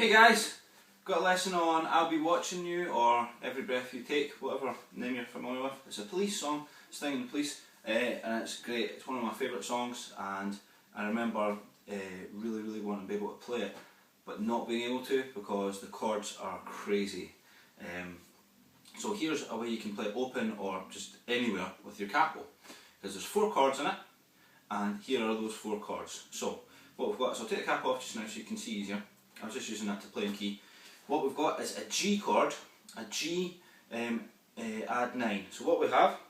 Hey guys, got a lesson on I'll Be Watching You, or Every Breath You Take, whatever name you're familiar with. It's a police song, Stinging the Police, and it's great. It's one of my favourite songs, and I remember really wanting to be able to play it, but not being able to because the chords are crazy. So here's a way you can play it open or just anywhere with your capo, because there's 4 chords in it, and here are those 4 chords. So what we've got, so I'll take the cap off just now so you can see easier. I was just using that to play in key. What we've got is a G chord, a G add 9. So what we have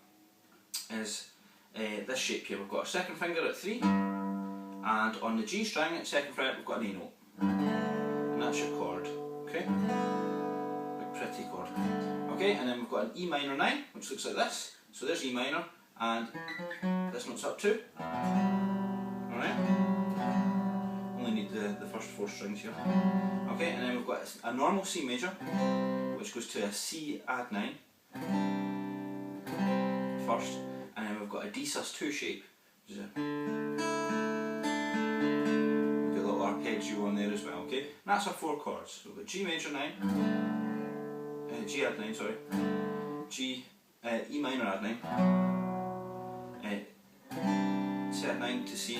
is this shape here. We've got a second finger at 3, and on the G string at 2nd fret we've got an A note, and that's your chord. Okay, big pretty chord. Okay, and then we've got an E minor 9, which looks like this. So there's E minor, and this note's up 2. Alright, only need the first 4 strings here. Okay, and then we've got a normal C major, which goes to a C add 9 first, and then we've got a D sus2 shape, which is a little arpeggio on there as well. Okay, and that's our 4 chords. So we've got G major 9, G add 9, sorry, G, E minor add 9, C add 9 to C,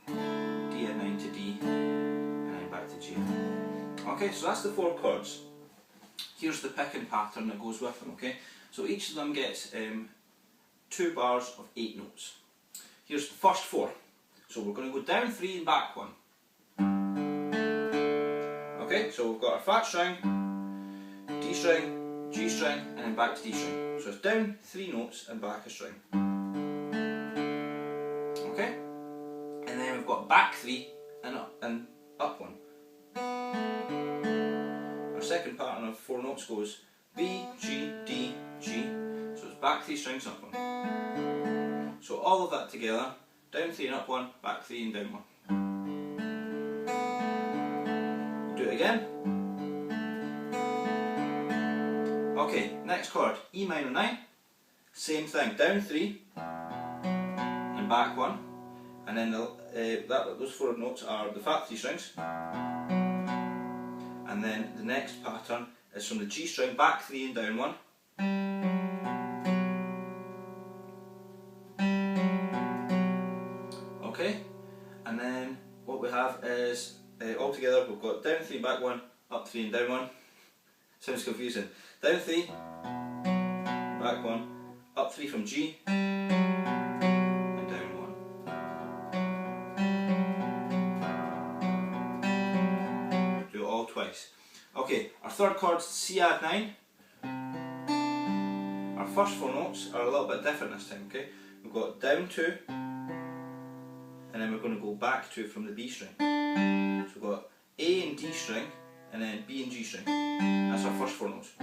D add 9 to D, and then back to G. Okay, so that's the 4 chords. Here's the picking pattern that goes with them. Okay, so each of them gets 2 bars of 8 notes. Here's the first 4. So we're going to go down 3 and back 1. Okay, so we've got our flat string, D string, G string, and then back to D string. So it's down 3 notes and back a string. Okay, and then we've got back 3 and up 1. Our second pattern of 4 notes goes B, G, D, G. So it's back 3 strings, up 1. So all of that together, down 3 and up 1, back 3 and down 1. Do it again. Okay, next chord, E minor 9, same thing, down 3 and back 1, and then those 4 notes are the flat 3 strings, and then the next pattern is from the G string, back 3 and down 1, okay, and then what we have is, altogether we've got down 3, back 1, up 3 and down 1. Sounds confusing. Down 3, back 1, up 3 from G, and down 1. Do it all twice. Okay, our third chord's C add 9. Our first 4 notes are a little bit different this time, okay? We've got down 2, and then we're going to go back 2 from the B string. So we've got A and D string, and then B and G string. That's our first 4 notes.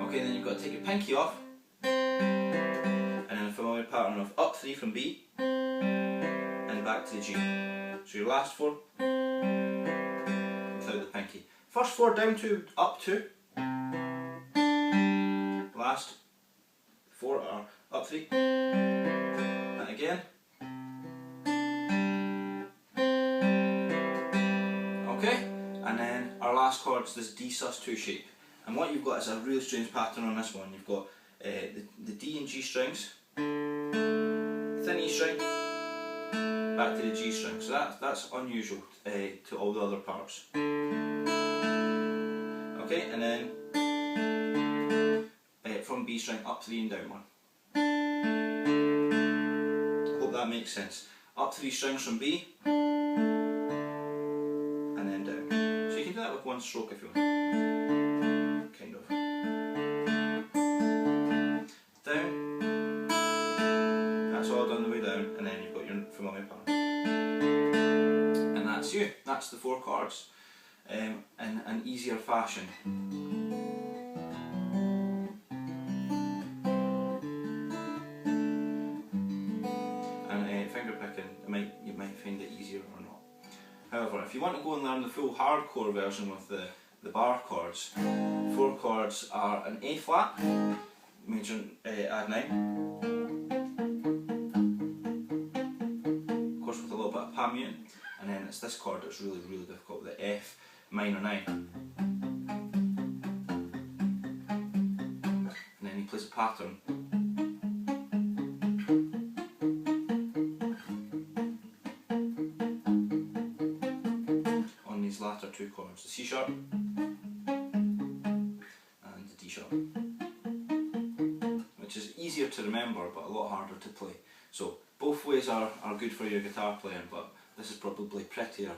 Okay, then you've got to take your pinky off, and then a familiar pattern of up 3 from B, and back to the G. So your last 4, without the pinky. First 4 down 2, up 2. Last 4 are up 3, and again. Okay, and then our last chord is this D sus2 shape, and what you've got is a really strange pattern on this one. You've got the D and G strings, thin E string, back to the G string, so that's unusual to all the other parts. Okay, and then from B string up 3 and down 1. Hope that makes sense. Up 3 strings from B, and then down. So you can do that with 1 stroke if you want. Kind of. Down. That's all done the way down, and then you've got your familiar pattern. And that's you. That's the 4 chords in an easier fashion. Finger picking, you might find it easier or not. However, if you want to go and learn the full hardcore version with the bar chords, 4 chords are an A flat, major add 9, of course with a little bit of palm muting, and then it's this chord that's really difficult, the F minor 9. And then he plays a pattern. On these latter two chords, the C sharp and the D sharp, which is easier to remember but a lot harder to play. So both ways are good for your guitar playing, but this is probably prettier.